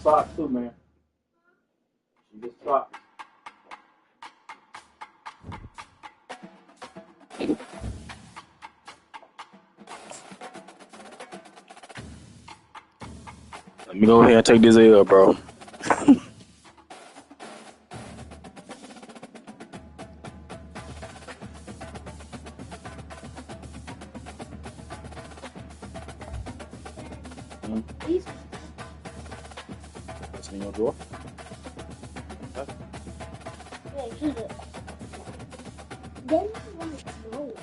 Socks too, man. She gets socks. Let me go ahead and take this L, bro. What's in your drawer? Okay. 对，是的。人我有。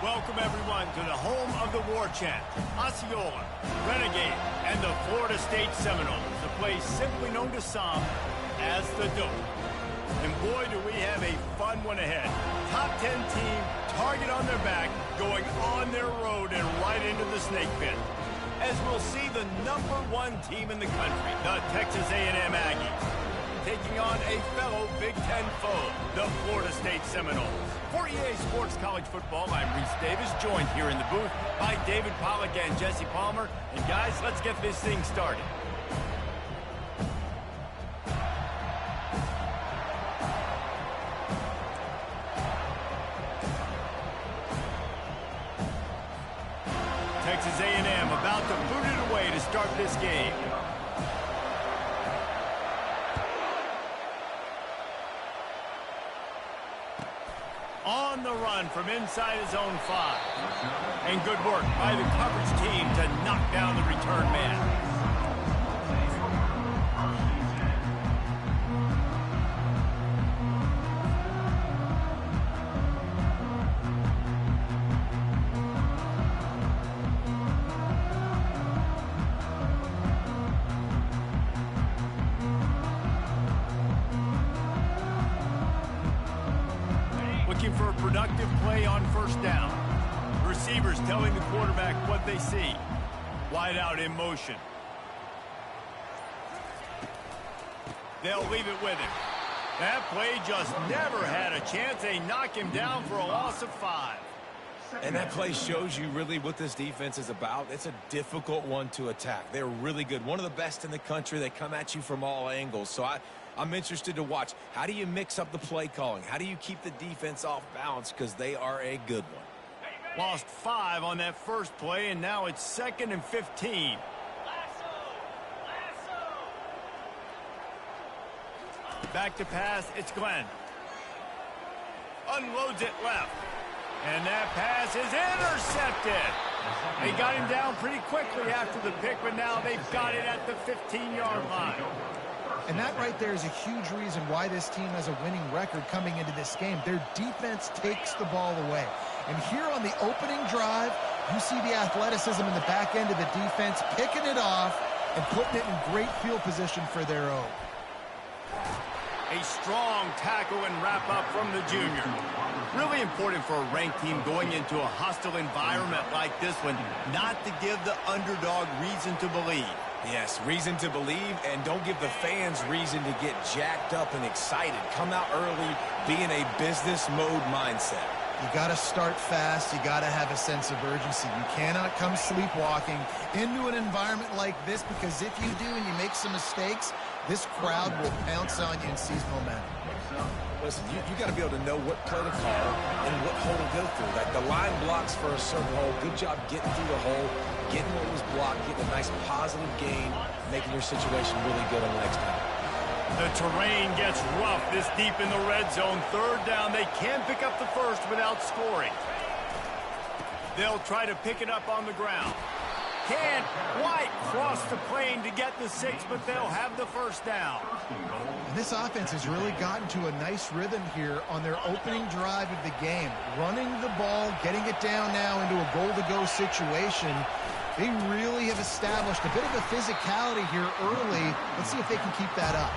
Welcome, everyone, to the home of the war chant, Osceola, Renegade, and the Florida State Seminoles, the place simply known to some as the Dope. And boy, do we have a fun one ahead. Top 10 team, target on their back, going on their road and right into the snake pit. As we'll see the #1 team in the country, the Texas A&M Aggies, taking on a fellow Big Ten foe, the Florida State Seminoles. For EA Sports College Football, I'm Reese Davis, joined here in the booth by David Pollack and Jesse Palmer. And guys, let's get this thing started. Texas A&M about to boot it away to start this game. On the run from inside his own 5. And good work by the coverage team to knock down the return man. Looking for a productive play on first down. Receivers telling the quarterback what they see. Wide out in motion. They'll leave it with him. That play just never had a chance. They knock him down for a loss of 5. And that play shows you really what this defense is about. It's a difficult one to attack. They're really good. One of the best in the country. They come at you from all angles. So I'm interested to watch. How do you mix up the play calling? How do you keep the defense off balance? Because they are a good one. Lost 5 on that first play, and now it's 2nd and 15. Back to pass, it's Glenn. Unloads it left. And that pass is intercepted. They got him down pretty quickly after the pick, but now they've got it at the 15-yard line. And that right there is a huge reason why this team has a winning record coming into this game. Their defense takes the ball away. And here on the opening drive, you see the athleticism in the back end of the defense, picking it off and putting it in great field position for their own. A strong tackle and wrap up from the junior. Really important for a ranked team going into a hostile environment like this one, not to give the underdog reason to believe. Yes, reason to believe, and don't give the fans reason to get jacked up and excited. Come out early, be in a business mode mindset. You got to start fast. You got to have a sense of urgency. You cannot come sleepwalking into an environment like this, because if you do and you make some mistakes, this crowd will pounce on you and seize momentum. Listen, you got to be able to know what play to call and what hole to go through. Like the line blocks for a certain hole. Good job getting through the hole, getting what was blocked, getting a nice positive gain, making your situation really good on the next time. The terrain gets rough this deep in the red zone. Third down, they can pick up the first without scoring. They'll try to pick it up on the ground. Can't quite cross the plane to get the 6, but they'll have the first down. And this offense has really gotten to a nice rhythm here on their opening drive of the game. Running the ball, getting it down now into a goal-to-go situation. They really have established a bit of a physicality here early. Let's see if they can keep that up.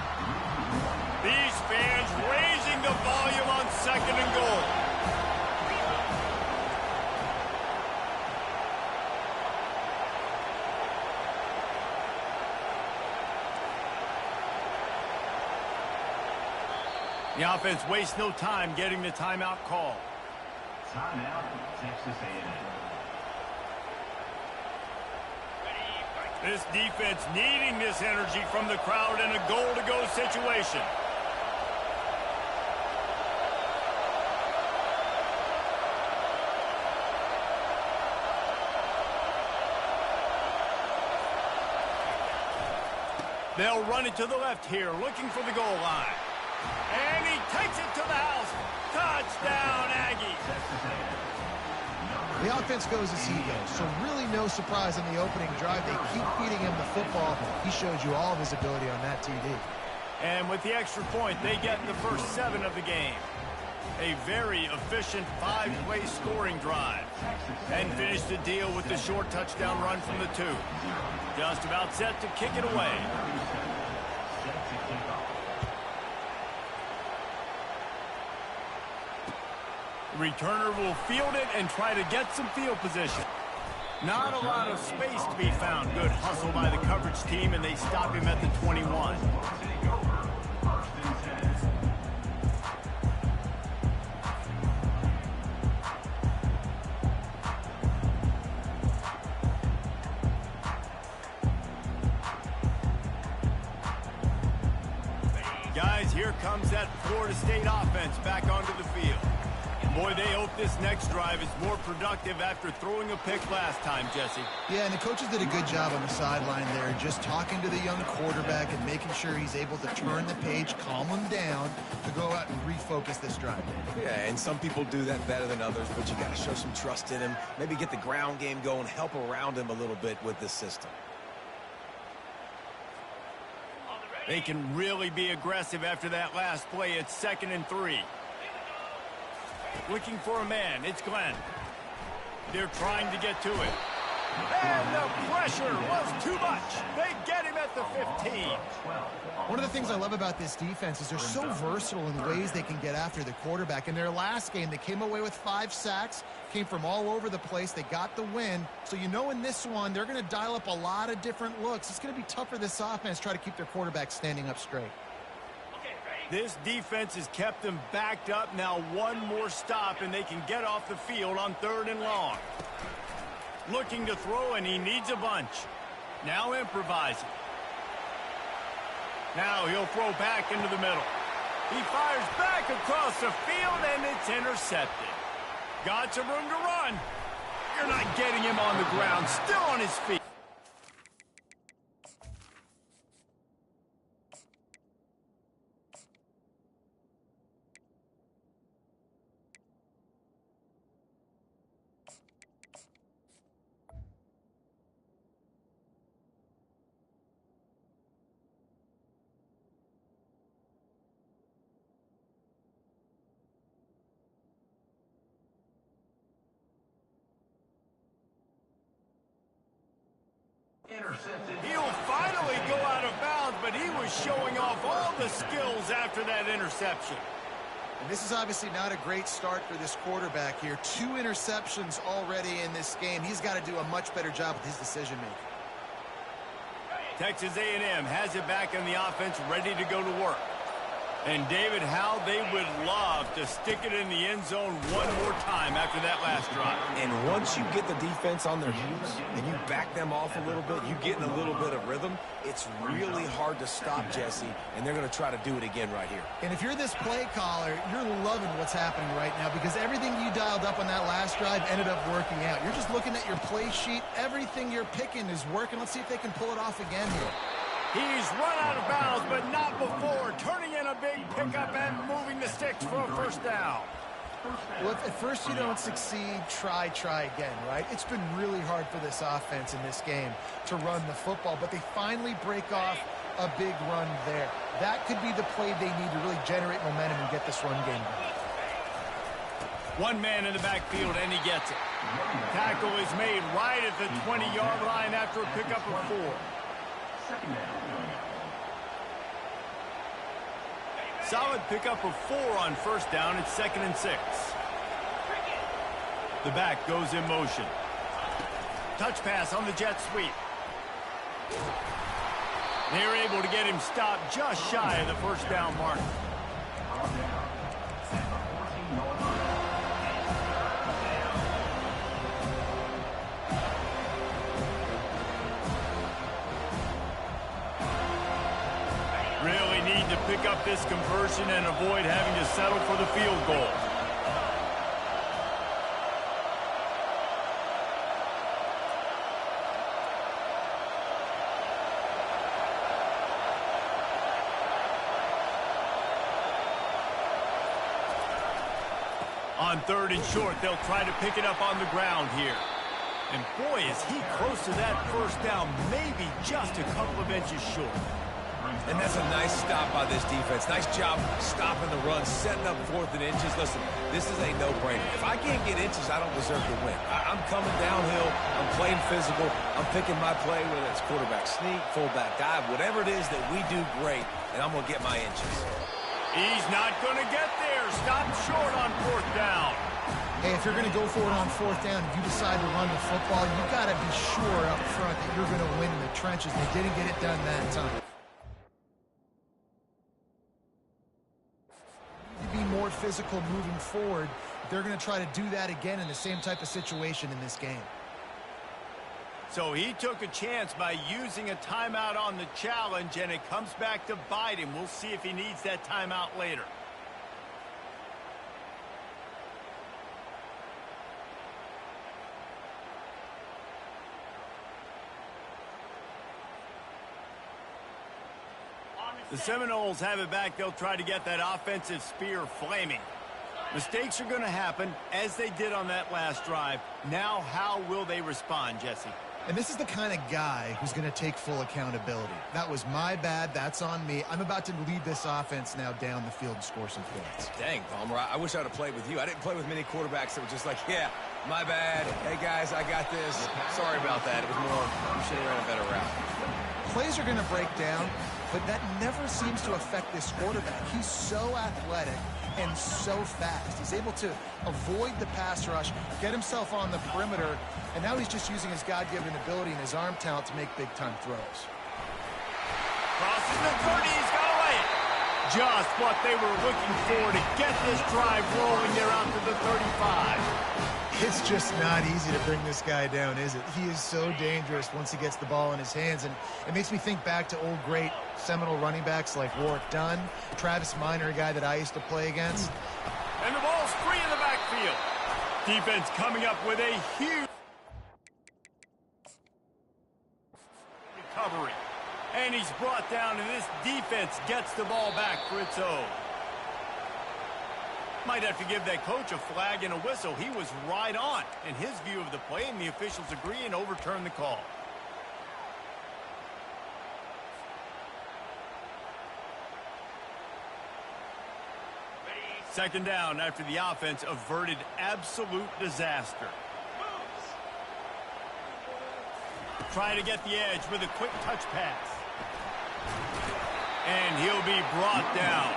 These fans raising the volume on 2nd and goal. The offense wastes no time getting the timeout call. Timeout, Texas A&M. This defense needing this energy from the crowd in a goal-to-go situation. They'll run it to the left here, looking for the goal line. And he takes it to the house. Touchdown, Aggies. The offense goes as he goes, so really no surprise in the opening drive. They keep feeding him the football. He showed you all of his ability on that TD. And with the extra point, they get the first 7 of the game. A very efficient 5-play scoring drive. And finish the deal with the short touchdown run from the 2. Just about set to kick it away. Returner will field it and try to get some field position. Not a lot of space to be found. Good hustle by the coverage team, and they stop him at the 21. Guys, here comes that Florida State offense back onto the field. Boy, they hope this next drive is more productive after throwing a pick last time, Jesse. Yeah, and the coaches did a good job on the sideline there, just talking to the young quarterback and making sure he's able to turn the page, calm him down, to go out and refocus this drive. Yeah, and some people do that better than others, but you got to show some trust in him. Maybe get the ground game going, help around him a little bit with this system. They can really be aggressive after that last play. It's 2nd and 3. Looking for a man. It's Glenn. They're trying to get to it. And the pressure was too much. They get him at the 15. One of the things I love about this defense is they're so versatile in the ways they can get after the quarterback. In their last game, they came away with 5 sacks, came from all over the place. They got the win. So you know in this one, they're going to dial up a lot of different looks. It's going to be tough for this offense to try to keep their quarterback standing up straight. This defense has kept them backed up. Now one more stop, and they can get off the field on 3rd and long. Looking to throw, and he needs a bunch. Now improvising. Now he'll throw back into the middle. He fires back across the field, and it's intercepted. Got some room to run. You're not getting him on the ground. Still on his feet. Intercepted. He'll finally go out of bounds, but he was showing off all the skills after that interception. And this is obviously not a great start for this quarterback here. 2 interceptions already in this game. He's got to do a much better job with his decision-making. Texas A&M has it back in the offense, ready to go to work. And David, how they would love to stick it in the end zone one more time after that last drive. And once you get the defense on their heels and you back them off a little bit, you get in a little bit of rhythm, it's really hard to stop, Jesse, and they're going to try to do it again right here. And if you're this play caller, you're loving what's happening right now because everything you dialed up on that last drive ended up working out. You're just looking at your play sheet. Everything you're picking is working. Let's see if they can pull it off again here. He's run out of bounds, but not before. Turning in a big pickup and moving the sticks for a first down. Well, if at first you don't succeed, try again, right? It's been really hard for this offense in this game to run the football, but they finally break off a big run there. That could be the play they need to really generate momentum and get this run game going. One man in the backfield, and he gets it. Tackle is made right at the 20-yard line after a pickup of 4. Solid pickup of 4 on first down. It's 2nd and 6. The back goes in motion. Touch pass on the jet sweep. They're able to get him stopped just shy of the first down mark. Really need to pick up this conversion and avoid having to settle for the field goal. On 3rd and short, they'll try to pick it up on the ground here. And boy, is he close to that first down, maybe just a couple of inches short. And that's a nice stop by this defense. Nice job stopping the run, setting up 4th and inches. Listen, this is a no-brainer. If I can't get inches, I don't deserve to win. I'm coming downhill. I'm playing physical. I'm picking my play, whether it's quarterback sneak, fullback dive, whatever it is that we do great, and I'm going to get my inches. He's not going to get there. Stop short on 4th down. Hey, if you're going to go for it on 4th down, if you decide to run the football, you got to be sure up front that you're going to win in the trenches. They didn't get it done that time. Be more physical moving forward. They're going to try to do that again in the same type of situation in this game. So he took a chance by using a timeout on the challenge, and it comes back to bite him. We'll see if he needs that timeout later. The Seminoles have it back. They'll try to get that offensive spear flaming. Mistakes are going to happen, as they did on that last drive. Now, how will they respond, Jesse? And this is the kind of guy who's going to take full accountability. That was my bad. That's on me. I'm about to lead this offense now down the field and score some points. Dang, Palmer, I wish I would have played with you. I didn't play with many quarterbacks that were just like, yeah, my bad. Hey, guys, I got this. Sorry about that. It was more, you should have ran a better route. Plays are going to break down, but that never seems to affect this quarterback. He's so athletic and so fast. He's able to avoid the pass rush, get himself on the perimeter, and now he's just using his God-given ability and his arm talent to make big-time throws. Crosses the 30, he's got away. Just what they were looking for to get this drive rolling there out to the 35. It's just not easy to bring this guy down, is it? He is so dangerous once he gets the ball in his hands, and it makes me think back to old great Seminole running backs like Warwick Dunn, Travis Minor, a guy that I used to play against. And the ball's free in the backfield. Defense coming up with a huge recovery. And he's brought down, and this defense gets the ball back for its own. Might have to give that coach a flag and a whistle. He was right on in his view of the play, and the officials agree and overturn the call. Second down after the offense averted absolute disaster. try to get the edge with a quick touch pass. And he'll be brought down.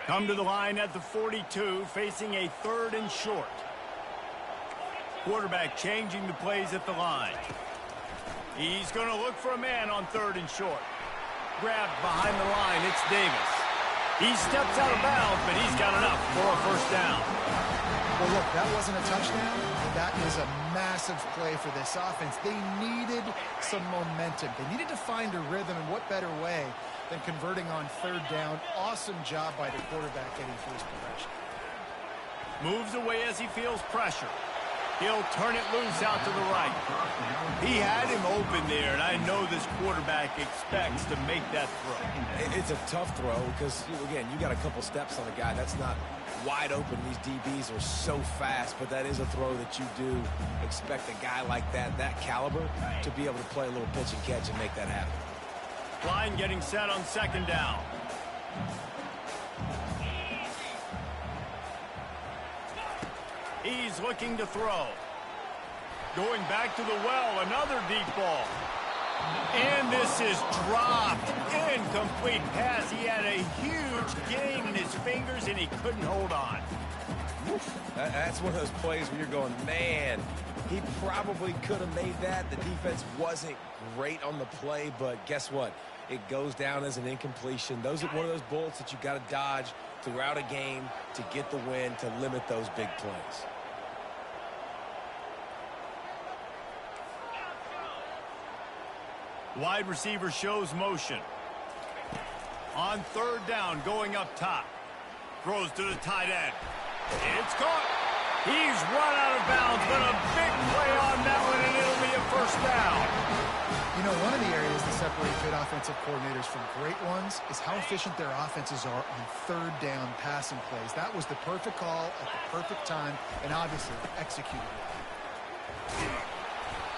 Come to the line at the 42, facing a 3rd and short. Quarterback changing the plays at the line. He's going to look for a man on 3rd and short. Grabbed behind the line, it's Davis. He steps out of bounds, but he's got enough for a first down. Well, look, that wasn't a touchdown. That is a massive play for this offense. They needed some momentum. They needed to find a rhythm, and what better way than converting on 3rd down. Awesome job by the quarterback getting through his progression. Moves away as he feels pressure. He'll turn it loose out to the right. He had him open there, and I know this quarterback expects to make that throw. It's a tough throw because, again, you got a couple steps on the guy. That's not wide open. These DBs are so fast, but that is a throw that you do expect a guy like that caliber, to be able to play a little pitch and catch and make that happen. Line getting set on 2nd down. He's looking to throw. Going back to the well, another deep ball. And this is dropped. Incomplete pass. He had a huge gain in his fingers, and he couldn't hold on. That's one of those plays where you're going, man, he probably could have made that. The defense wasn't great on the play, but guess what? It goes down as an incompletion. Those are one of those bullets that you got to dodge throughout a game to get the win, to limit those big plays. Wide receiver shows motion. On 3rd down, going up top. Throws to the tight end. It's caught. He's run out of bounds, but a big play on that one, and it'll be a first down. You know, one of the areas that separate good offensive coordinators from great ones is how efficient their offenses are on 3rd down passing plays. That was the perfect call at the perfect time, and obviously executed well.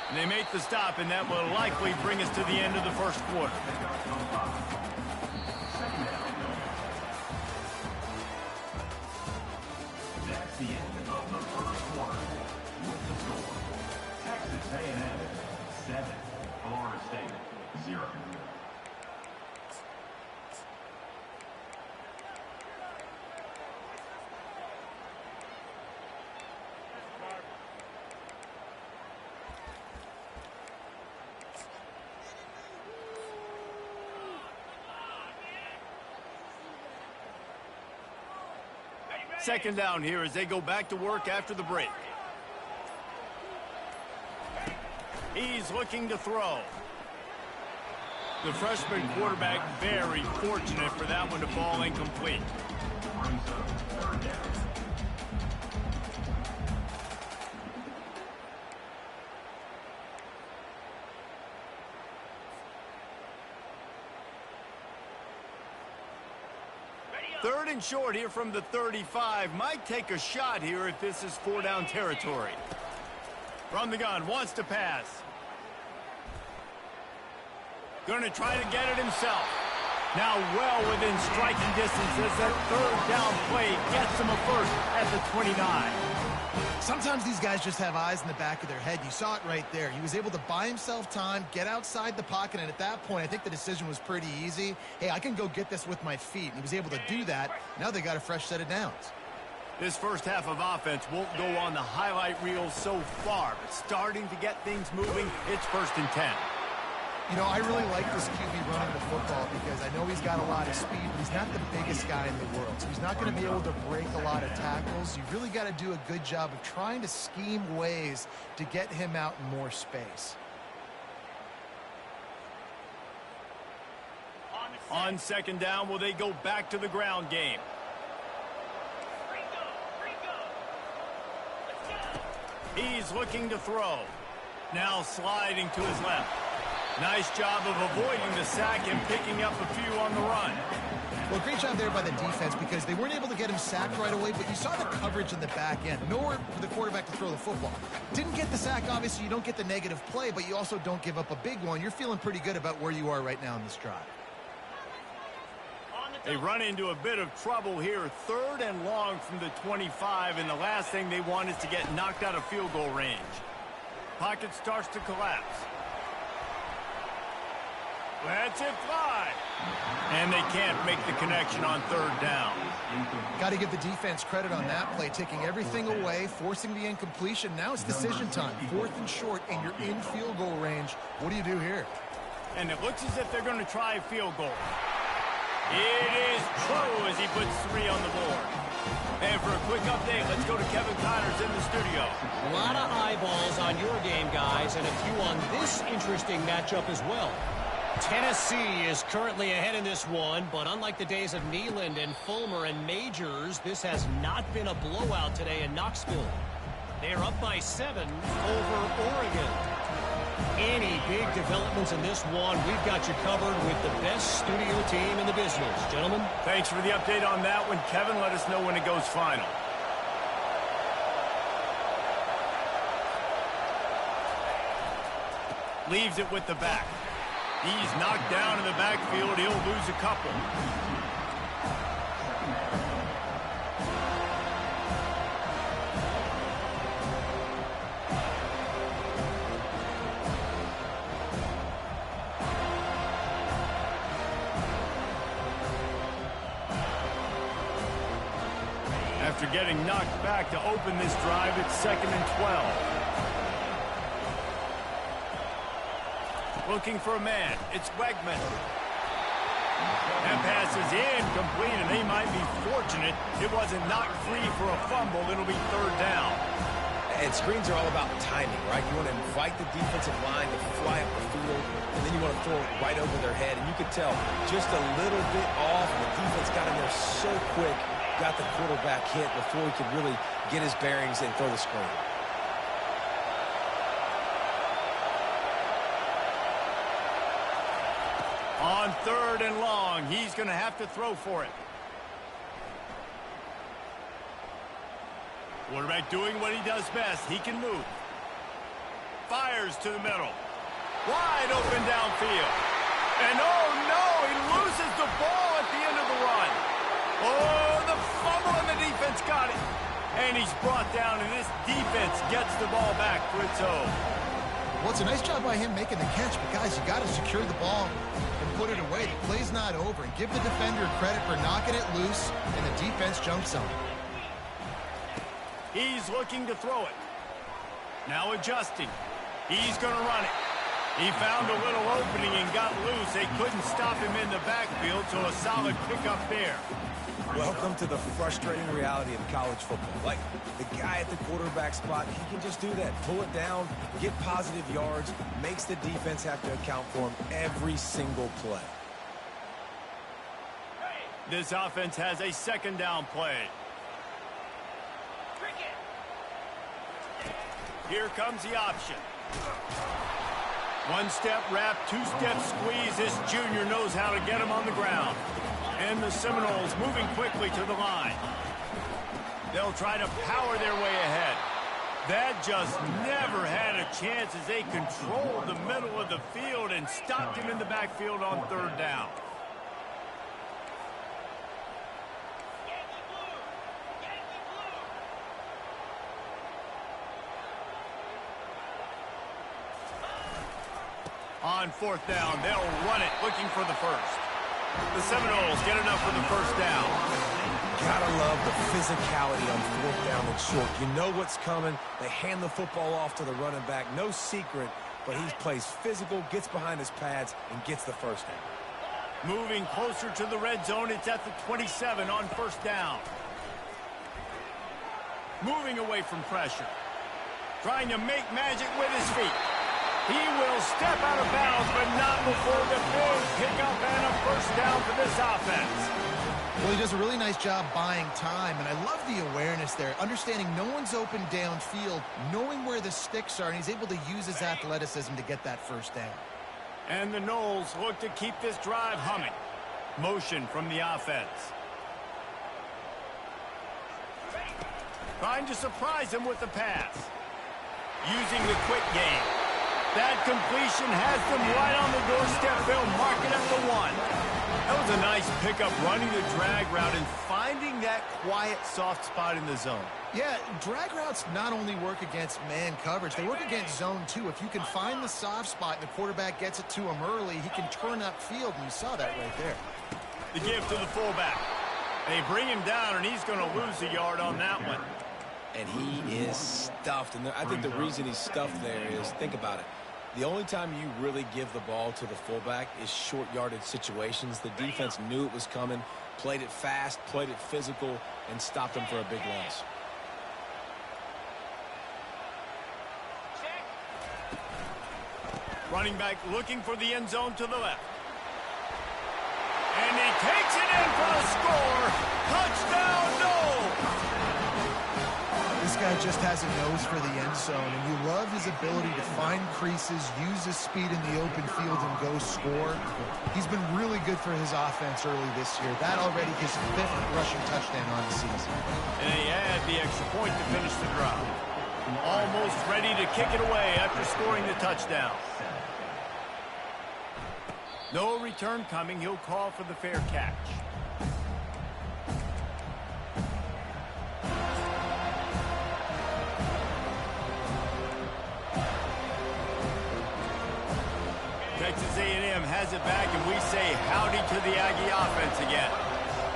And they make the stop, and that will likely bring us to the end of the first quarter. That's the end of the first quarter. With the score, Texas A&M 7, Florida State 0. Second down here as they go back to work after the break. He's looking to throw. The freshman quarterback very fortunate for that one to fall incomplete. Third and short here from the 35. Might take a shot here if this is 4-down territory. From the gun, wants to pass. Going to try to get it himself. Now well within striking distance as that 3rd down play gets him a first at the 29. Sometimes these guys just have eyes in the back of their head. You saw it right there. He was able to buy himself time, get outside the pocket, and at that point, I think the decision was pretty easy. Hey, I can go get this with my feet. And he was able to do that. Now they got a fresh set of downs. This first half of offense won't go on the highlight reel so far, but starting to get things moving, it's 1st and 10. You know, I really like this QB running the football because I know he's got a lot of speed, but he's not the biggest guy in the world. So he's not going to be able to break a lot of tackles. You really got to do a good job of trying to scheme ways to get him out in more space. On 2nd down, will they go back to the ground game? He's looking to throw. Now sliding to his left. Nice job of avoiding the sack and picking up a few on the run. Well, great job there by the defense because they weren't able to get him sacked right away, but you saw the coverage in the back end. Nowhere for the quarterback to throw the football. Didn't get the sack, obviously. You don't get the negative play, but you also don't give up a big one. You're feeling pretty good about where you are right now in this drive. They run into a bit of trouble here. 3rd and long from the 25, and the last thing they want is to get knocked out of field goal range. Pocket starts to collapse. Lets it fly. And they can't make the connection on 3rd down. Got to give the defense credit on that play, taking everything away, forcing the incompletion. Now it's decision time. 4th and short, and you're in field goal range. What do you do here? And it looks as if they're going to try a field goal. It is true as he puts 3 on the board. And for a quick update, let's go to Kevin Connors in the studio. A lot of eyeballs on your game, guys, and a few on this interesting matchup as well. Tennessee is currently ahead in this one, but unlike the days of Neyland and Fulmer and Majors, this has not been a blowout today in Knoxville. They're up by 7 over Oregon. Any big developments in this one, we've got you covered with the best studio team in the business. Gentlemen? Thanks for the update on that one. Kevin, let us know when it goes final. Leaves it with the back. He's knocked down in the backfield. He'll lose a couple. After getting knocked back to open this drive, it's 2nd and 12. Looking for a man. It's Wegman. That pass is incomplete, and they might be fortunate it wasn't knocked free for a fumble. It'll be 3rd down. And screens are all about timing, right? You want to invite the defensive line to fly up the field, and then you want to throw it right over their head. And you could tell just a little bit off, and the defense got in there so quick, got the quarterback hit before he could really get his bearings and throw the screen. On 3rd and long, he's going to have to throw for it. Quarterback doing what he does best. He can move. Fires to the middle. Wide open downfield. And oh no, he loses the ball at the end of the run. Oh, the fumble and the defense got it. And he's brought down, and this defense gets the ball back for its own. Well, it's a nice job by him making the catch, but guys, you got to secure the ball and put it away. The play's not over. And give the defender credit for knocking it loose, and the defense jumps on it. He's looking to throw it. Now adjusting. He's going to run it. He found a little opening and got loose. They couldn't stop him in the backfield, so a solid pickup there. Welcome to the frustrating reality of college football. Like, the guy at the quarterback spot, he can just do that. Pull it down, get positive yards, makes the defense have to account for him every single play. This offense has a 2nd down play. Here comes the option. 1-step wrap, 2-step squeeze. This junior knows how to get him on the ground. And the Seminoles moving quickly to the line. They'll try to power their way ahead. That just never had a chance as they controlled the middle of the field and stopped him in the backfield on 3rd down. On 4th down, they'll run it, looking for the first. The Seminoles get enough for the 1st down. Gotta love the physicality on 4th down and short. You know what's coming. They hand the football off to the running back. No secret, but he plays physical, gets behind his pads, and gets the 1st down. Moving closer to the red zone, it's at the 27 on 1st down. Moving away from pressure. Trying to make magic with his feet. He will step out of bounds, but not before the big pickup and a 1st down for this offense. Well, he does a really nice job buying time, and I love the awareness there, understanding no one's open downfield, knowing where the sticks are, and he's able to use his athleticism to get that 1st down. And the Noles look to keep this drive humming. Motion from the offense. Trying to surprise him with the pass. Using the quick game. That completion has them right on the doorstep. They'll mark it at the 1. That was a nice pickup, running the drag route and finding that quiet, soft spot in the zone. Yeah, drag routes not only work against man coverage, they work against zone too. If you can find the soft spot and the quarterback gets it to him early, he can turn upfield, and you saw that right there. The give to the fullback. They bring him down, and he's going to lose a yard on that one. And he is stuffed. And I think the reason he's stuffed there is, think about it. The only time you really give the ball to the fullback is short yardage situations. The defense knew it was coming, played it fast, played it physical, and stopped him for a big loss. Running back looking for the end zone to the left. And he takes it in for a score. Touchdown, Noles! This guy just has a nose for the end zone, and you love his ability to find creases, use his speed in the open field, and go score. He's been really good for his offense early this year. That already his 5th rushing touchdown on the season. And he had the extra point to finish the drive. Almost ready to kick it away after scoring the touchdown. No return coming. He'll call for the fair catch. Texas A&M has it back, and we say howdy to the Aggie offense again.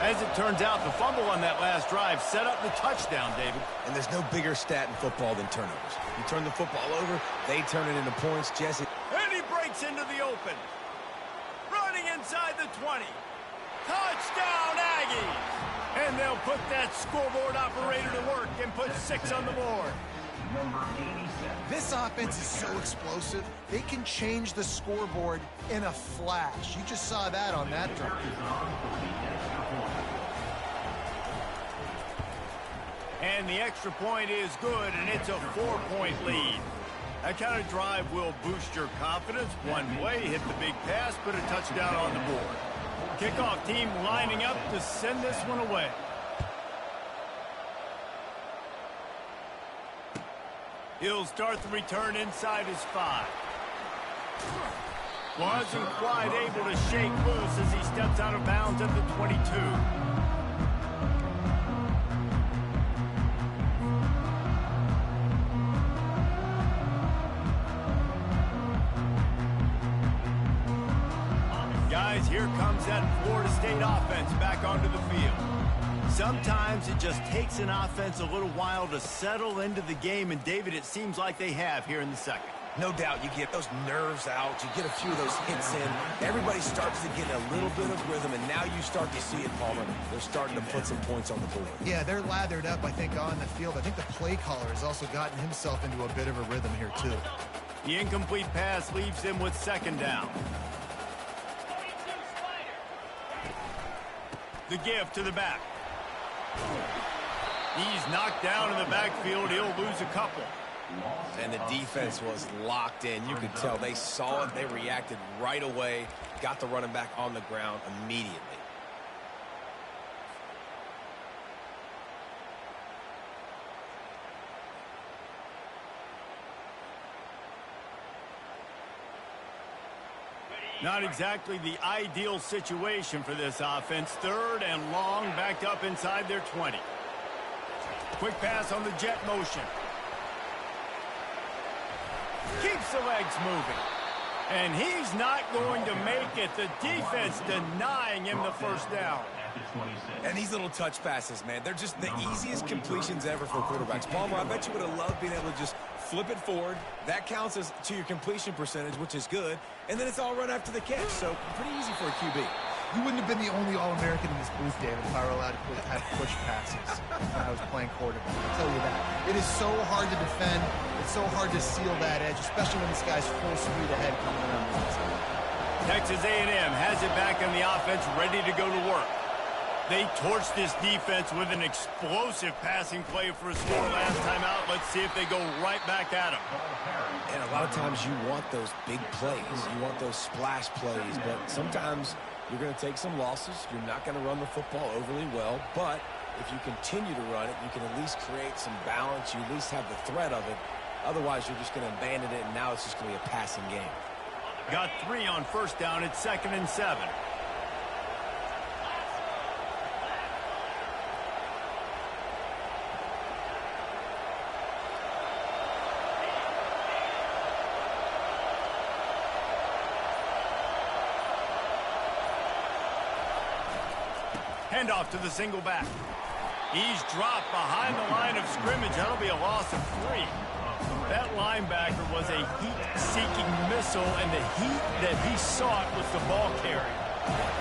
As it turns out, the fumble on that last drive set up the touchdown, David. And there's no bigger stat in football than turnovers. You turn the football over, they turn it into points. Jesse. And he breaks into the open. Running inside the 20. Touchdown, Aggies! And they'll put that scoreboard operator to work and put 6 on the board. This offense is so explosive, they can change the scoreboard in a flash. You just saw that on that drive. And the extra point is good, and it's a 4-point lead. That kind of drive will boost your confidence. One play, hit the big pass, put a touchdown on the board. Kickoff team lining up to send this one away. He'll start the return inside his 5. Wasn't quite able to shake loose as he steps out of bounds at the 22. Guys, here comes that Florida State offense back onto the field. Sometimes it just takes an offense a little while to settle into the game, and David, it seems like they have here in the second. No doubt you get those nerves out, you get a few of those hits in, everybody starts to get a little bit of rhythm, and now you start to see it, Palmer. They're starting to put some points on the board. Yeah, they're lathered up, I think, on the field. I think the play caller has also gotten himself into a bit of a rhythm here, too. The incomplete pass leaves him with 2nd down. The give to the back. He's knocked down in the backfield. He'll lose a couple. And the defense was locked in. You could tell they saw it. They reacted right away. Got the running back on the ground immediately. Not exactly the ideal situation for this offense. 3rd and long, backed up inside their 20. Quick pass on the jet motion. Keeps the legs moving. And he's not going to make it. The defense denying him the 1st down. And these little touch passes, man, they're just the easiest completions ever for quarterbacks. Palmer, I bet you would have loved being able to just flip it forward. That counts as to your completion percentage, which is good. And then it's all run after the catch, so pretty easy for a QB. You wouldn't have been the only All-American in this booth, David, if I were allowed to have push passes when I was playing quarterback. I'll tell you that. It is so hard to defend. It's so hard to seal that edge, especially when this guy's full speed ahead coming around the inside. Texas A&M has it back on the offense, ready to go to work. They torched this defense with an explosive passing play for a score last time out. Let's see if they go right back at them. And a lot of times you want those big plays. You want those splash plays. But sometimes you're going to take some losses. You're not going to run the football overly well. But if you continue to run it, you can at least create some balance. You at least have the threat of it. Otherwise, you're just going to abandon it, and now it's just going to be a passing game. Got 3 on first down. It's 2nd and 7. Handoff to the single back. He's dropped behind the line of scrimmage. That'll be a loss of 3. That linebacker was a heat-seeking missile, and the heat that he sought was the ball carrier.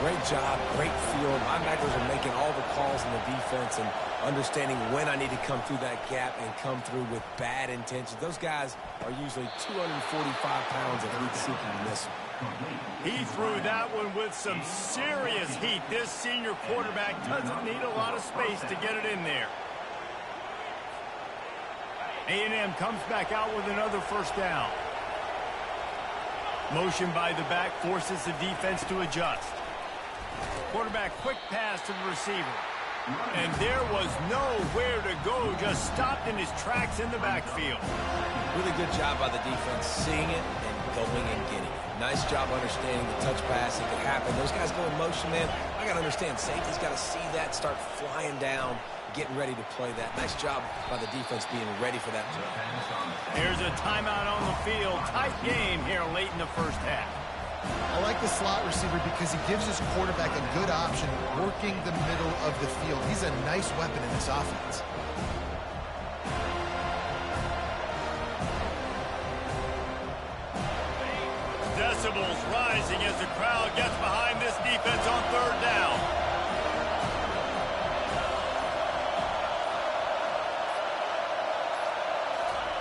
Great job, great field. Linebackers are making all the calls in the defense and understanding when I need to come through that gap and come through with bad intentions. Those guys are usually 245 pounds of heat-seeking missile. He threw that one with some serious heat. This senior quarterback doesn't need a lot of space to get it in there. A&M comes back out with another first down. Motion by the back forces the defense to adjust. Quarterback quick pass to the receiver. And there was nowhere to go, just stopped in his tracks in the backfield. Really good job by the defense, seeing it and going and getting it. Nice job understanding the touch pass. It could happen. Those guys go in motion, man. I got to understand, safety's got to see that, start flying down, getting ready to play that. Nice job by the defense being ready for that play. Here's a timeout on the field. Tight game here late in the first half. I like the slot receiver because he gives his quarterback a good option working the middle of the field. He's a nice weapon in this offense. Decibels rising as the crowd gets behind this defense on 3rd down.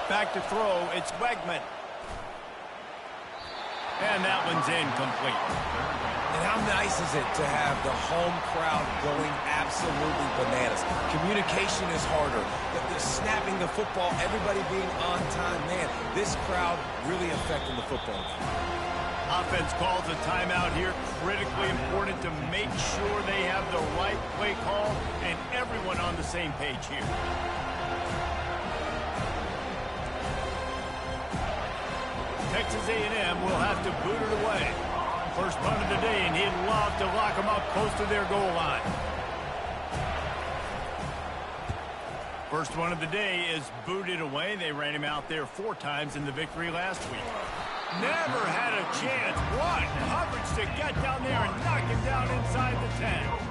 Back to throw, it's Wegman. And that one's incomplete. And how nice is it to have the home crowd going absolutely bananas? Communication is harder. The snapping the football, everybody being on time. Man, this crowd really affecting the football game. Offense calls a timeout here. Critically important to make sure they have the right play call and everyone on the same page here. Texas A&M will have to boot it away. First punt of the day, and he'd love to lock them up close to their goal line. First one of the day is booted away. They ran him out there 4 times in the victory last week. Never had a chance. What coverage to get down there and knock him down inside the 10.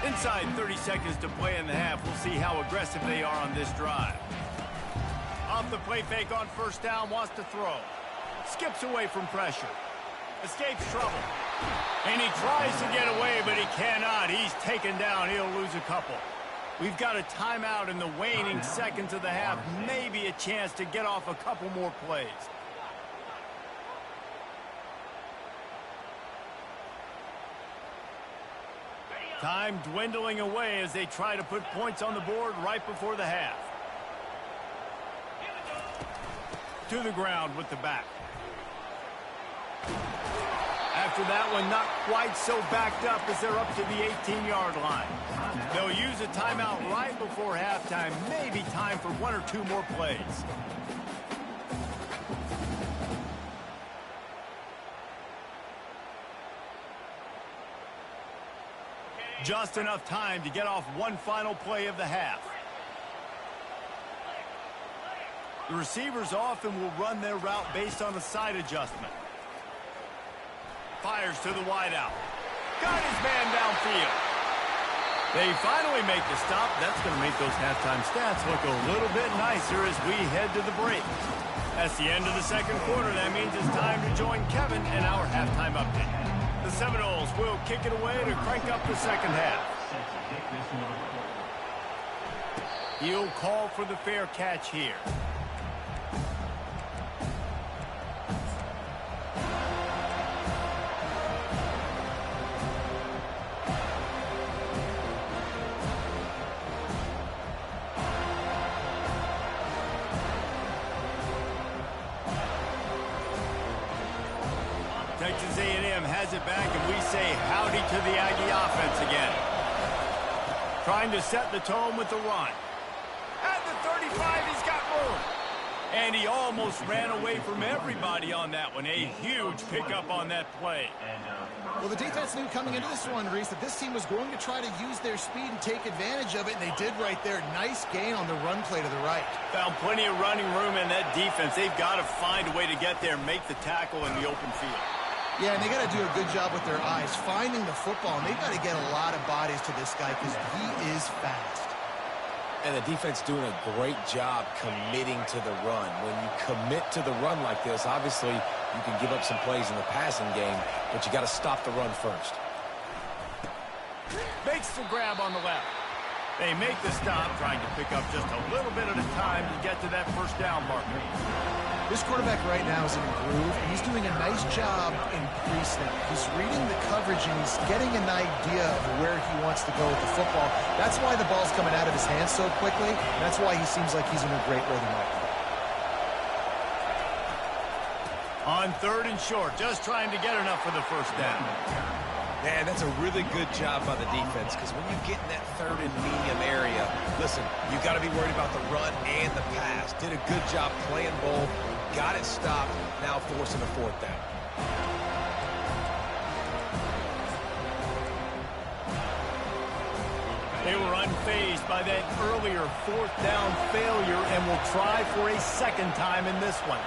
Inside 30 seconds to play in the half. We'll see how aggressive they are on this drive. Off the play fake on first down, wants to throw. Skips away from pressure. Escapes trouble. And he tries to get away, but he cannot. He's taken down. He'll lose a couple. We've got a timeout in the waning seconds of the half. Maybe a chance to get off a couple more plays. Time dwindling away as they try to put points on the board right before the half. To the ground with the back. After that one, not quite so backed up as they're up to the 18-yard line. They'll use a timeout right before halftime. Maybe time for 1 or 2 more plays. Just enough time to get off one final play of the half. The receivers often will run their route based on a side adjustment. Fires to the wideout. Got his man downfield. They finally make the stop. That's going to make those halftime stats look a little bit nicer as we head to the break. That's the end of the second quarter. That means it's time to join Kevin in our halftime update. The Seminoles will kick it away to crank up the second half. He'll call for the fair catch here. Texas A&M has it back, and we say howdy to the Aggie offense again. Trying to set the tone with the run. At the 35, he's got room. And he almost ran away from everybody on that one. A huge pickup on that play. Well, the defense knew coming into this one, Reese, that this team was going to try to use their speed and take advantage of it, and they did right there. Nice gain on the run play to the right. Found plenty of running room in that defense. They've got to find a way to get there and make the tackle in the open field. Yeah, and they got to do a good job with their eyes, finding the football, and they've got to get a lot of bodies to this guy because he is fast. And the defense doing a great job committing to the run. When you commit to the run like this, obviously you can give up some plays in the passing game, but you got to stop the run first. Makes the grab on the left. They make the stop, trying to pick up just a little bit at a time to get to that first down marker. This quarterback right now is in a groove, and he's doing a nice job in pre-snap. He's reading the coverage, and he's getting an idea of where he wants to go with the football. That's why the ball's coming out of his hands so quickly, and that's why he seems like he's in a great rhythm right now. On third and short, just trying to get enough for the first down. Man, that's a really good job by the defense, because when you get in that third and medium area, listen, you got to be worried about the run and the pass. Did a good job playing both, got it stopped, now forcing a fourth down. They were unfazed by that earlier fourth down failure and will try for a second time in this one.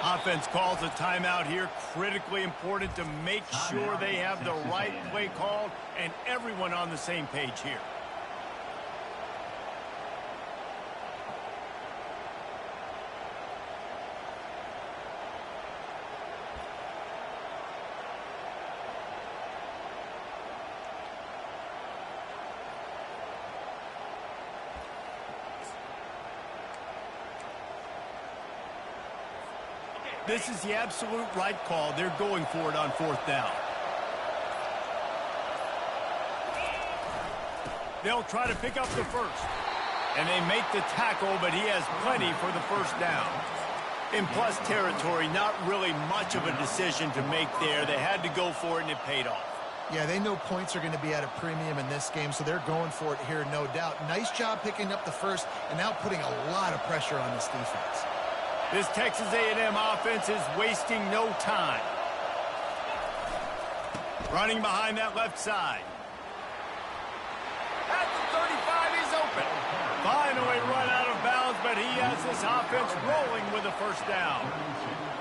Offense calls a timeout here. Critically important to make sure they have the right play called and everyone on the same page here. This is the absolute right call. They're going for it on fourth down. They'll try to pick up the first. And they make the tackle, but he has plenty for the first down. In plus territory, not really much of a decision to make there. They had to go for it, and it paid off. Yeah, they know points are going to be at a premium in this game, so they're going for it here, no doubt. Nice job picking up the first, and now putting a lot of pressure on this defense. This Texas A&M offense is wasting no time. Running behind that left side. At the 35, he's open. Finally run out of bounds, but he has this offense rolling with a first down.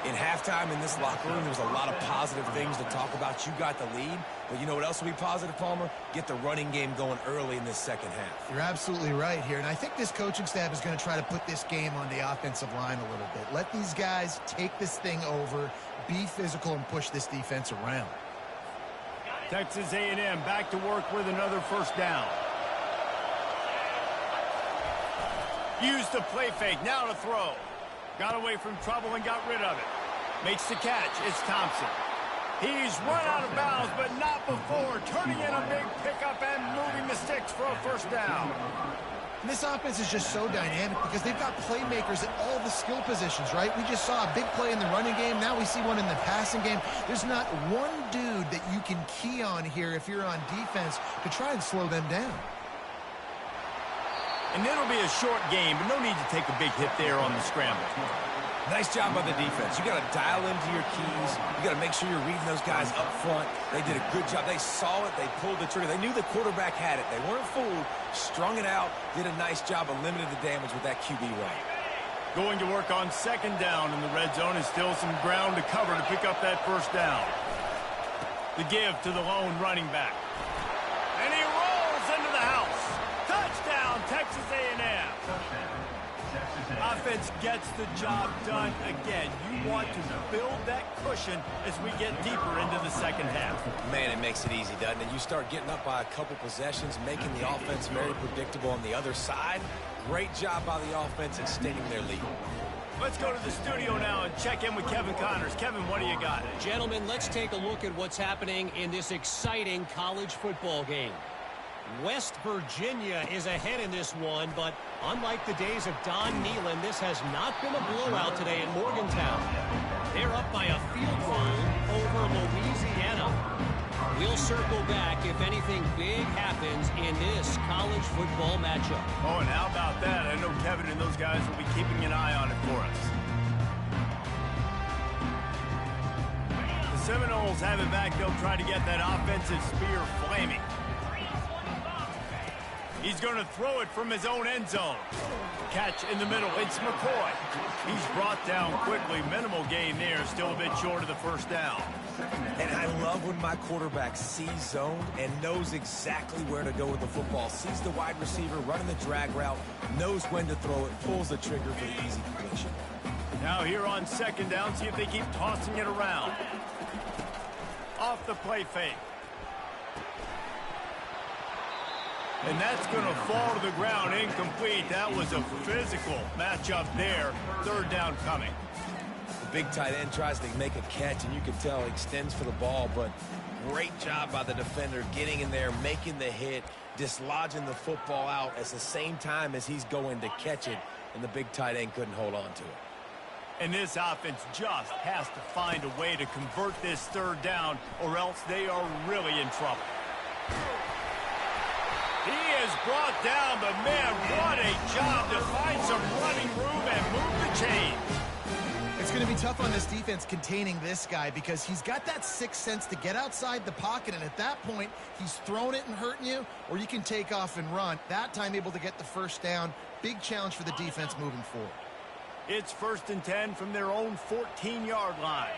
In halftime in this locker room, there was a lot of positive things to talk about. You got the lead, but you know what else will be positive, Palmer? Get the running game going early in this second half. You're absolutely right here, and I think this coaching staff is going to try to put this game on the offensive line a little bit. Let these guys take this thing over, be physical, and push this defense around. Texas A&M back to work with another first down. Used the play fake, now to throw. Got away from trouble and got rid of it. Makes the catch. It's Thompson. He's run out of bounds, but not before. Turning in a big pickup and moving the sticks for a first down. And this offense is just so dynamic because they've got playmakers at all the skill positions, right? We just saw a big play in the running game. Now we see one in the passing game. There's not one dude that you can key on here if you're on defense to try and slow them down. And it'll be a short game, but no need to take a big hit there on the scramble. Nice job by the defense. You got to dial into your keys. You got to make sure you're reading those guys up front. They did a good job. They saw it. They pulled the trigger. They knew the quarterback had it. They weren't fooled. Strung it out. Did a nice job of limiting the damage with that QB run. Going to work on second down in the red zone, and still some ground to cover to pick up that first down. The give to the lone running back. And he rolls into the house. Touchdown, Texas A&M. Offense gets the job done again. You want to build that cushion as we get deeper into the second half. Man, it makes it easy, doesn't it? You start getting up by a couple possessions, making the offense very predictable on the other side. Great job by the offense extending their lead. Let's go to the studio now and check in with Kevin Connors. Kevin, what do you got? Gentlemen, let's take a look at what's happening in this exciting college football game. West Virginia is ahead in this one, but unlike the days of Don Nehlen, this has not been a blowout today in Morgantown. They're up by a field goal over Louisiana. We'll circle back if anything big happens in this college football matchup. Oh, and how about that? I know Kevin and those guys will be keeping an eye on it for us. The Seminoles have it back. They'll try to get that offensive spear flaming. He's going to throw it from his own end zone. Catch in the middle. It's McCoy. He's brought down quickly. Minimal gain there. Still a bit short of the first down. And I love when my quarterback sees zone and knows exactly where to go with the football. Sees the wide receiver running the drag route, knows when to throw it, pulls the trigger for the easy completion. Now here on second down, see if they keep tossing it around. Off the play fake. And that's going to fall to the ground incomplete. That was a physical matchup there. Third down coming. The big tight end tries to make a catch, and you can tell he extends for the ball, but great job by the defender getting in there, making the hit, dislodging the football out at the same time as he's going to catch it, and the big tight end couldn't hold on to it. And this offense just has to find a way to convert this third down, or else they are really in trouble. He is brought down, but man, what a job to find some running room and move the chains. It's going to be tough on this defense containing this guy because he's got that sixth sense to get outside the pocket, and at that point, he's throwing it and hurting you, or you can take off and run. That time able to get the first down. Big challenge for the defense moving forward. It's 1st and 10 from their own 14-yard line.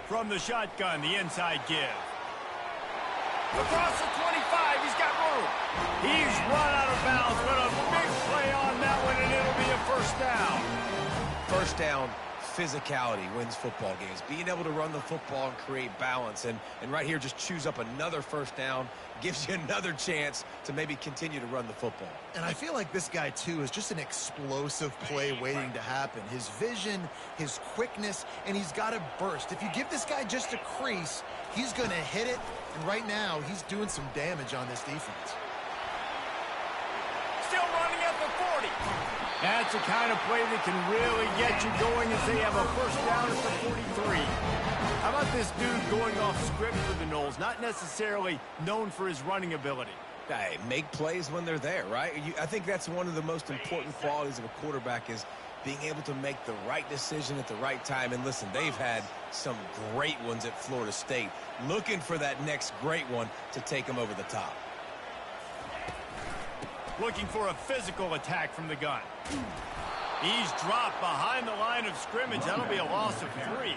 From the shotgun, the inside give. Across the 25, he's got room. He's run out of bounds, but a big play on that one, and it'll be a first down. First down, physicality wins football games. Being able to run the football and create balance, and right here just choose up another first down, gives you another chance to maybe continue to run the football. And I feel like this guy, too, is just an explosive play waiting to happen. His vision, his quickness, and he's got to burst. If you give this guy just a crease, he's going to hit it, and right now he's doing some damage on this defense. Still running at the 40. That's the kind of play that can really get you going as they have a first down at the 43. How about this dude going off script for the Noles? Not necessarily known for his running ability. Hey, make plays when they're there, right? I think that's one of the most important qualities of a quarterback is being able to make the right decision at the right time. And listen, they've had some great ones at Florida State. Looking for that next great one to take them over the top. Looking for a physical attack from the gun. He's dropped behind the line of scrimmage. That'll be a loss of 3.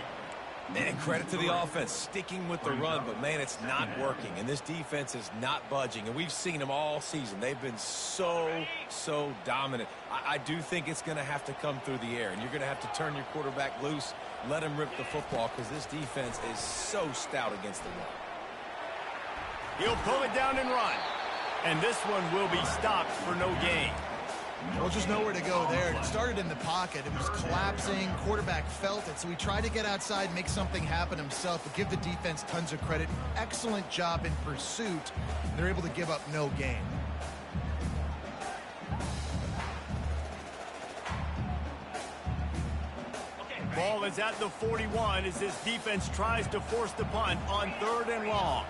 And credit to the offense, sticking with the run, but man, it's not working. And this defense is not budging. And we've seen them all season. They've been so dominant. I do think it's going to have to come through the air. And you're going to have to turn your quarterback loose, let him rip the football, because this defense is so stout against the run. He'll pull it down and run. And this one will be stopped for no gain. Well, just nowhere to go there. It started in the pocket. It was collapsing. Quarterback felt it, so he tried to get outside, make something happen himself, but give the defense tons of credit. Excellent job in pursuit. They're able to give up no gain. Ball is at the 41 as this defense tries to force the punt on 3rd and long.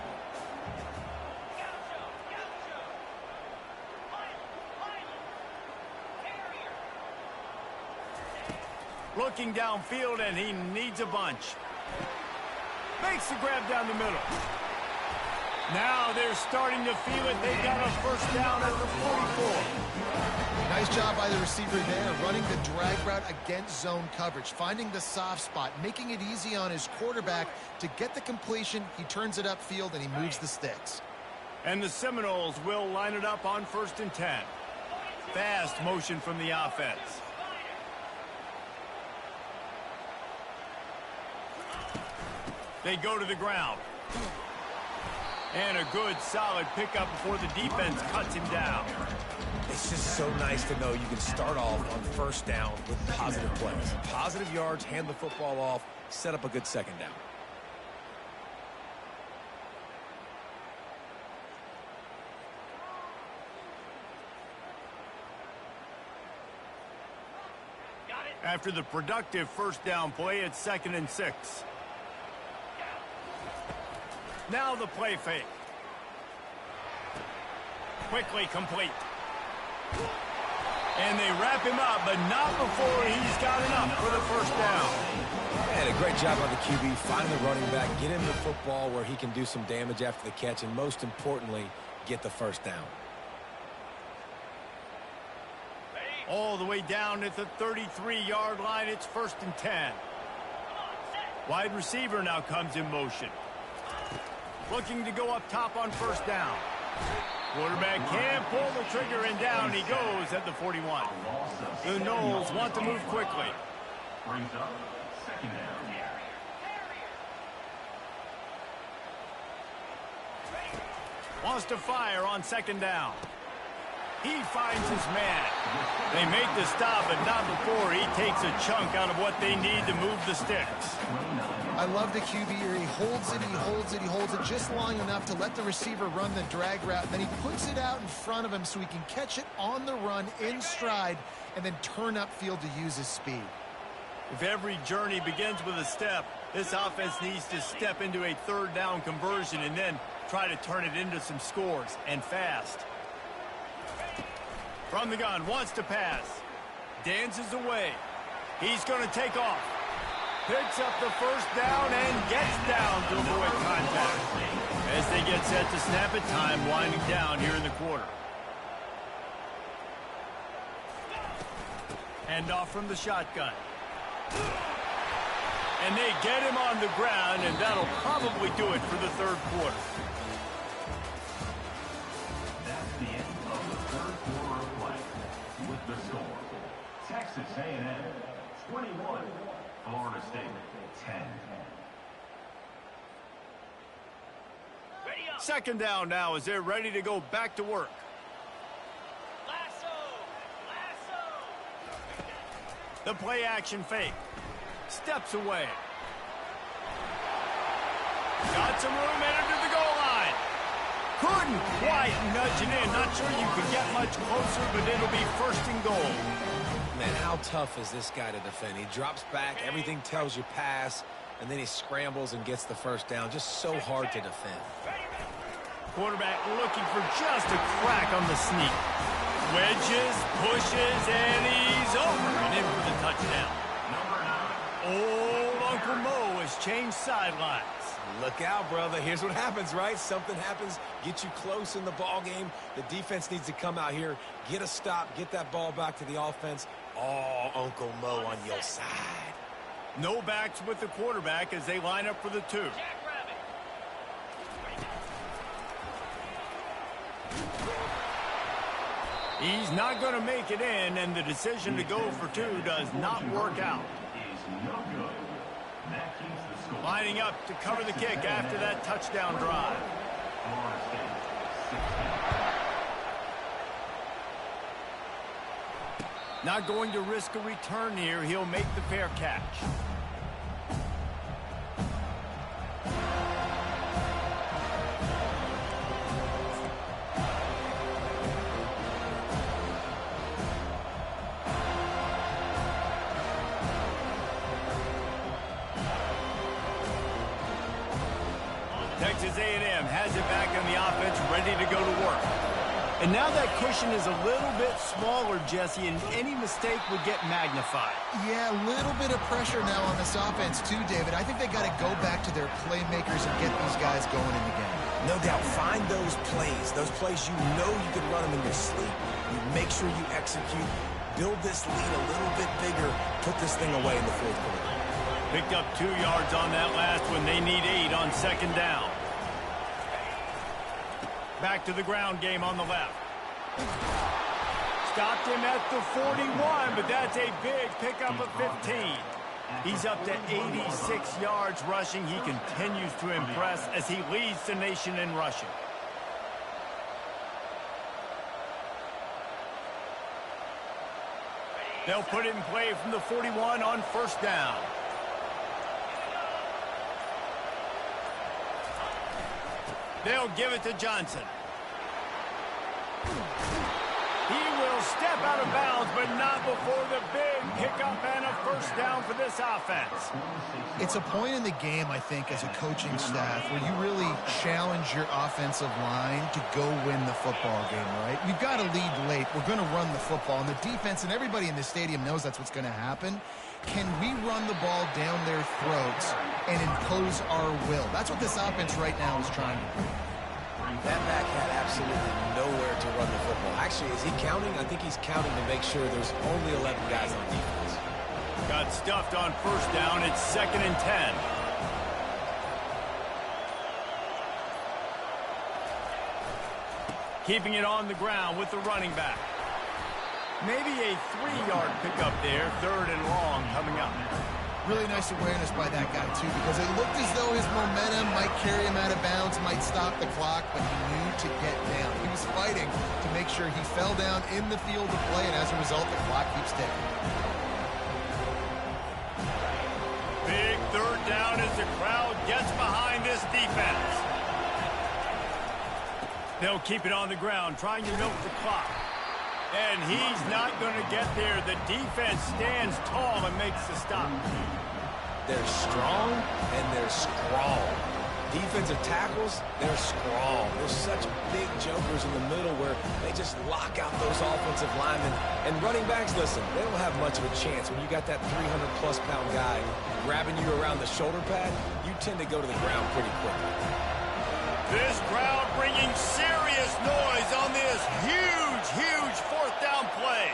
Looking downfield, and he needs a bunch. Makes the grab down the middle. Now they're starting to feel it. They got a first down at the 44. Nice job by the receiver there, running the drag route against zone coverage, finding the soft spot, making it easy on his quarterback to get the completion. He turns it upfield, and he moves the sticks. And the Seminoles will line it up on 1st and 10. Fast motion from the offense. They go to the ground. And a good, solid pickup before the defense cuts him down. It's just so nice to know you can start off on first down with positive plays. Positive yards, hand the football off, set up a good second down. After the productive first down play, it's 2nd and 6. Now the play fake. Quickly complete. And they wrap him up, but not before he's got enough for the first down. And a great job by the QB, find the running back, get him the football where he can do some damage after the catch, and most importantly, get the first down. All the way down at the 33-yard line, it's 1st and 10. Wide receiver now comes in motion. Looking to go up top on first down. Quarterback can't pull the trigger, and down he goes at the 41. The Noles want to move quickly. Brings up 2nd down. Wants to fire on 2nd down. He finds his man. They make the stop, but not before he takes a chunk out of what they need to move the sticks. I love the QB here. He holds it, he holds it, he holds it just long enough to let the receiver run the drag route. Then he puts it out in front of him so he can catch it on the run in stride and then turn upfield to use his speed. If every journey begins with a step, this offense needs to step into a 3rd down conversion and then try to turn it into some scores, and fast. From the gun, wants to pass. Dances away. He's going to take off. Picks up the first down and gets down to avoid contact. As they get set to snap it, time winding down here in the quarter. Hand off from the shotgun. And they get him on the ground, and that'll probably do it for the 3rd quarter. That's the end of the 3rd quarter of play. With the score, Texas A&M 21, Florida State 10. 2nd down now as they're ready to go back to work. The play action fake. Steps away. Got some room, entered to the goal line. Couldn't quite nudge it in. Not sure you could get much closer, but it'll be 1st and goal. Man, how tough is this guy to defend? He drops back, everything tells you pass, and then he scrambles and gets the first down. Just so hard to defend. Quarterback looking for just a crack on the sneak. Wedges, pushes, and he's over and in for the touchdown. Old Uncle Mo has changed sidelines. Look out, brother. Here's what happens, right? Something happens, get you close in the ball game. The defense needs to come out here, get a stop, get that ball back to the offense. Oh, Uncle Mo on your side. No backs with the quarterback as they line up for the 2. He's not going to make it in, and the decision to go for 2 does not work out. Lining up to cover the kick after that touchdown drive. Not going to risk a return here. He'll make the fair catch. Texas A&M has it back on the offense, ready to go to work. And now that cushion is a little bit smaller, Jesse, and any mistake would get magnified. Yeah, a little bit of pressure now on this offense too, David. I think they got to go back to their playmakers and get these guys going in the game. No doubt, find those plays you know you can run them in your sleep. You make sure you execute, build this lead a little bit bigger, put this thing away in the fourth quarter. Picked up 2 yards on that last one. They need 8 on second down. Back to the ground game on the left. Stopped him at the 41, but that's a big pickup of 15. He's up to 86 yards rushing. He continues to impress as he leads the nation in rushing. They'll put it in play from the 41 on first down. They'll give it to Johnson. He will step out of bounds, but not before the big pickup and a first down for this offense. It's a point in the game, I think, as a coaching staff where you really challenge your offensive line to go win the football game, right? We've got to lead late. We're going to run the football, and the defense and everybody in the stadium knows that's what's going to happen. Can we run the ball down their throats and impose our will? That's what this offense right now is trying to do. That back had absolutely nowhere to run the football. Actually, is he counting? I think he's counting to make sure there's only 11 guys on defense. Got stuffed on first down. It's 2nd and 10. Keeping it on the ground with the running back. Maybe a 3-yard pickup there. 3rd and long coming up. Really nice awareness by that guy, too, because it looked as though his momentum might carry him out of bounds, might stop the clock, but he knew to get down. He was fighting to make sure he fell down in the field of play, and as a result, the clock keeps ticking. Big 3rd down as the crowd gets behind this defense. They'll keep it on the ground, trying to milk the clock. And he's not going to get there. The defense stands tall and makes the stop. They're strong and they're scrawl. Defensive tackles, they're scrawl. There's such big jokers in the middle where they just lock out those offensive linemen. And running backs, listen, they don't have much of a chance. When you got that 300-plus pound guy grabbing you around the shoulder pad, you tend to go to the ground pretty quickly. This crowd bringing serious noise on this huge 4th down play.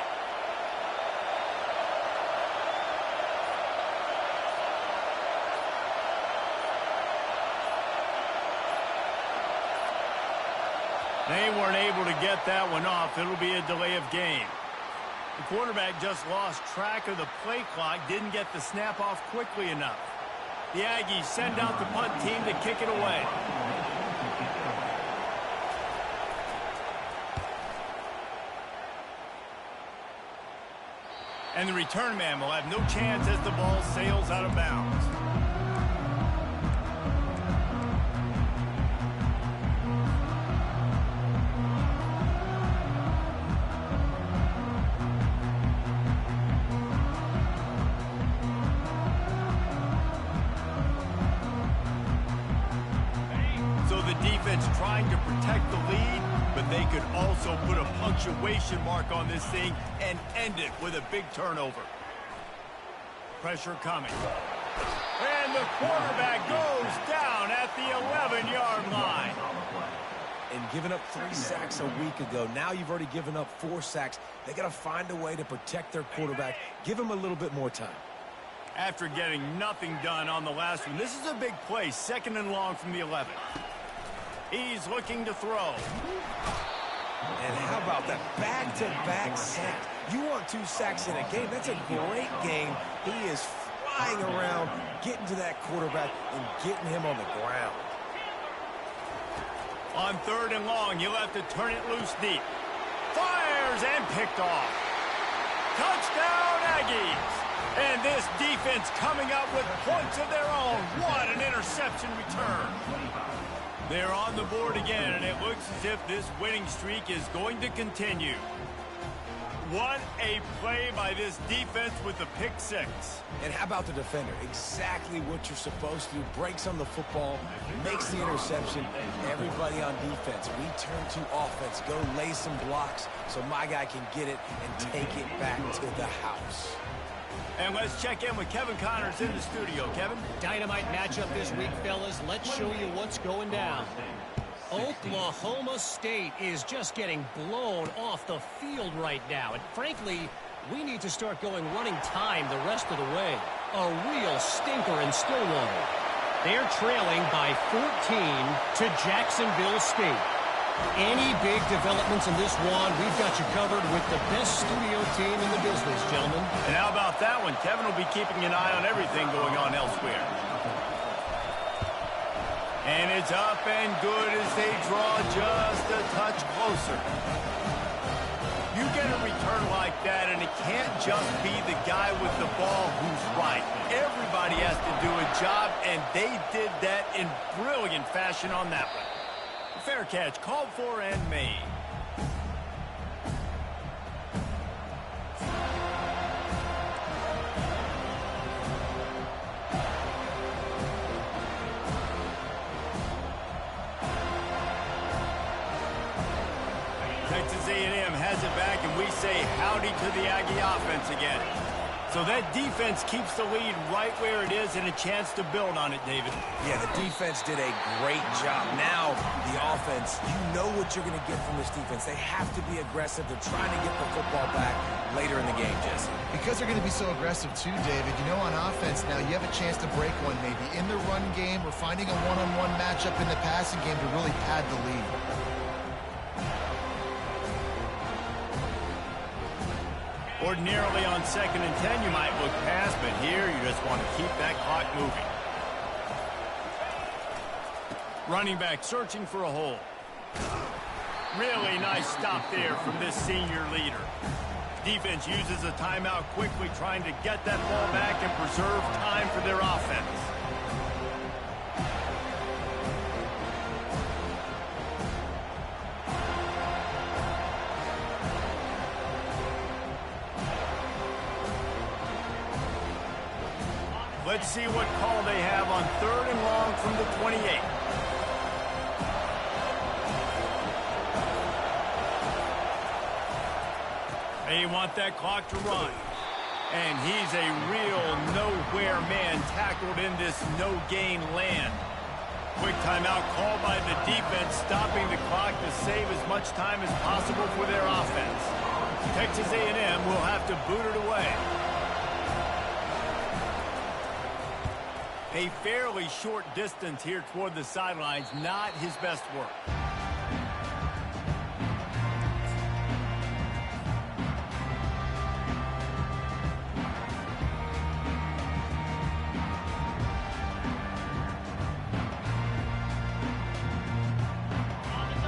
They weren't able to get that one off. It'll be a delay of game. The quarterback just lost track of the play clock, didn't get the snap off quickly enough. The Aggies send out the punt team to kick it away. And the return man will have no chance as the ball sails out of bounds. So the defense trying to protect the lead, but they could also put a punctuation mark on this thing and end it with a big turnover. Pressure coming. And the quarterback goes down at the 11-yard line. And giving up 3 sacks a week ago, now you've already given up 4 sacks. They got to find a way to protect their quarterback. Give him a little bit more time. After getting nothing done on the last one, this is a big play, 2nd and long from the 11. He's looking to throw. And how about that back-to-back sack? You want 2 sacks in a game. That's a great game. He is flying around, getting to that quarterback and getting him on the ground. On 3rd and long, he'll have to turn it loose deep. Fires and picked off. Touchdown, Aggies. And this defense coming up with points of their own. What an interception return. They're on the board again, and it looks as if this winning streak is going to continue. What a play by this defense with the pick six. And how about the defender? Exactly what you're supposed to do. Breaks on the football, makes the interception. Everybody on defense, we turn to offense. Go lay some blocks so my guy can get it and take it back to the house. And let's check in with Kevin Connors in the studio. Kevin? Dynamite matchup this week, fellas. Let's show you what's going down. Oklahoma State is just getting blown off the field right now. And frankly, we need to start going running time the rest of the way. A real stinker in Stillwater. They're trailing by 14 to Jacksonville State. Any big developments in this one, we've got you covered with the best studio team in the business, gentlemen. And how about that one? Kevin will be keeping an eye on everything going on elsewhere. And it's up and good as they draw just a touch closer. You get a return like that, and it can't just be the guy with the ball who's right. Everybody has to do a job, and they did that in brilliant fashion on that one. Fair catch, called for and made. Texas A&M has it back, and we say howdy to the Aggie offense again. So that defense keeps the lead right where it is and a chance to build on it, David. Yeah, the defense did a great job. Now, the offense, you know what you're going to get from this defense. They have to be aggressive. They're trying to get the football back later in the game, Jesse. Because they're going to be so aggressive too, David, you know on offense now you have a chance to break one maybe in the run game or finding a one-on-one matchup in the passing game to really pad the lead. Ordinarily on 2nd and 10, you might look past, but here you just want to keep that clock moving. Running back searching for a hole. Really nice stop there from this senior leader. Defense uses a timeout quickly, trying to get that ball back and preserve time for their offense. Let's see what call they have on 3rd and long from the 28. They want that clock to run. And he's a real nowhere man tackled in this no-gain land. Quick timeout called by the defense, stopping the clock to save as much time as possible for their offense. Texas A&M will have to boot it away. A fairly short distance here toward the sidelines, not his best work.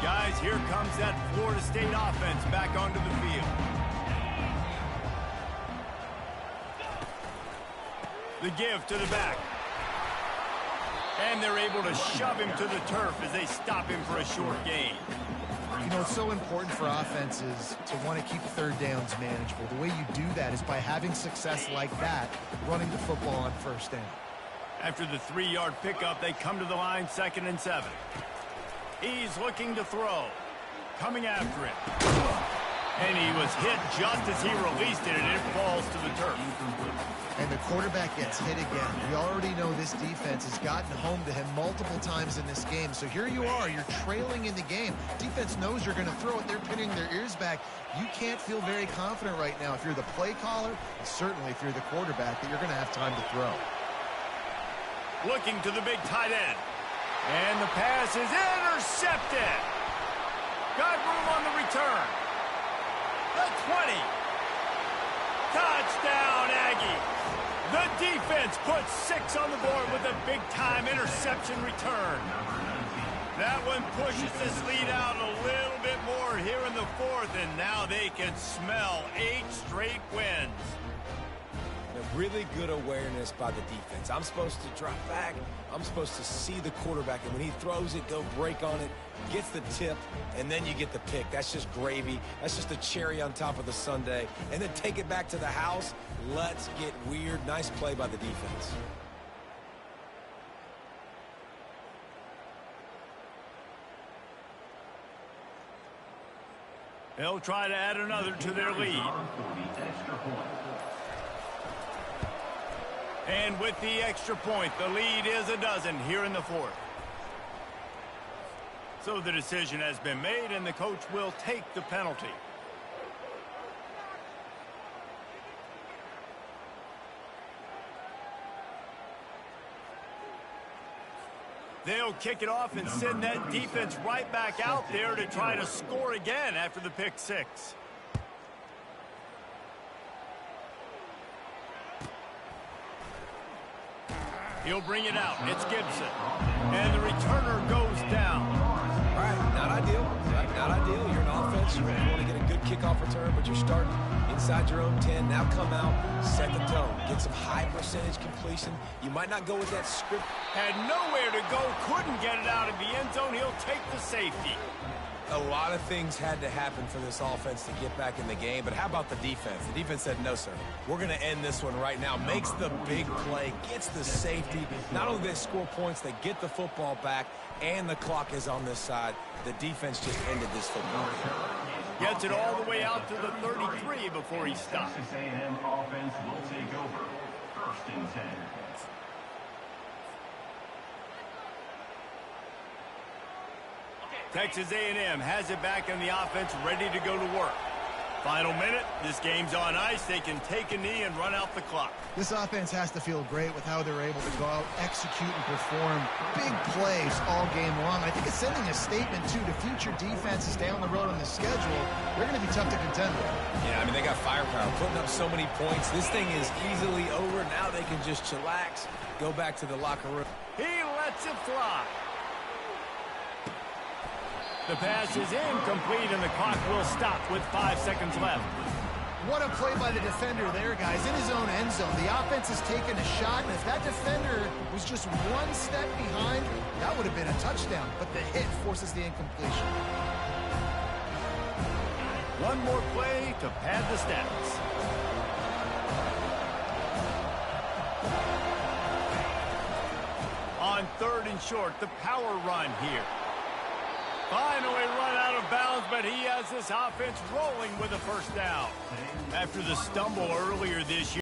Guys, here comes that Florida State offense back onto the field. The give to the back. And they're able to shove him to the turf as they stop him for a short gain. You know, it's so important for offenses to want to keep 3rd downs manageable. The way you do that is by having success like that, running the football on 1st down. After the 3-yard pickup, they come to the line 2nd and 7. He's looking to throw. Coming after it. And he was hit just as he released it, and it falls to the turf. And the quarterback gets hit again. We already know this defense has gotten home to him multiple times in this game. So here you are, you're trailing in the game. Defense knows you're going to throw it. They're pinning their ears back. You can't feel very confident right now if you're the play caller, and certainly if you're the quarterback, that you're going to have time to throw. Looking to the big tight end. And the pass is intercepted. Got room on the return. The 20. Touchdown, Aggie. The defense puts 6 on the board with a big-time interception return. That one pushes this lead out a little bit more here in the 4th, and now they can smell 8 straight wins. really good awareness by the defense. I'm supposed to drop back. I'm supposed to see the quarterback, and when he throws it, go break on it, gets the tip, and then you get the pick. That's just gravy. That's just a cherry on top of the sundae. And then take it back to the house. Let's get weird. Nice play by the defense. They'll try to add another to their lead. And with the extra point, the lead is a dozen here in the fourth. So the decision has been made, and the coach will take the penalty. They'll kick it off and send that defense right back out there to try to score again after the pick six. He'll bring it out. It's Gibson. And the returner goes down. All right, not ideal. Not ideal. You're an offense. You want to get a good kickoff return, but you're starting inside your own 10. Now come out, set the tone. Get some high percentage completion. You might not go with that script. Had nowhere to go. Couldn't get it out of the end zone. He'll take the safety. A lot of things had to happen for this offense to get back in the game, but how about the defense? The defense said, no, sir. We're going to end this one right now. Makes the big play, gets the safety. Not only do they score points, they get the football back, and the clock is on this side. The defense just ended this football game. Gets it all the way out to the 33 before he stops. Texas A&M offense will take over. 1st and 10. Texas A&M has it back in the offense, ready to go to work. Final minute, this game's on ice. They can take a knee and run out the clock. This offense has to feel great with how they're able to go out, execute, and perform big plays all game long. I think it's sending a statement, too, to future defenses down the road on the schedule. They're going to be tough to contend with. Yeah, I mean, they got firepower, putting up so many points. This thing is easily over. Now they can just chillax, go back to the locker room. He lets it fly. The pass is incomplete, and the clock will stop with 5 seconds left. What a play by the defender there, guys. In his own end zone, the offense has taken a shot, and if that defender was just one step behind, that would have been a touchdown. But the hit forces the incompletion. One more play to pad the stats. On 3rd and short, the power run here. Finally run out of bounds, but he has this offense rolling with a first down. After the stumble earlier this year.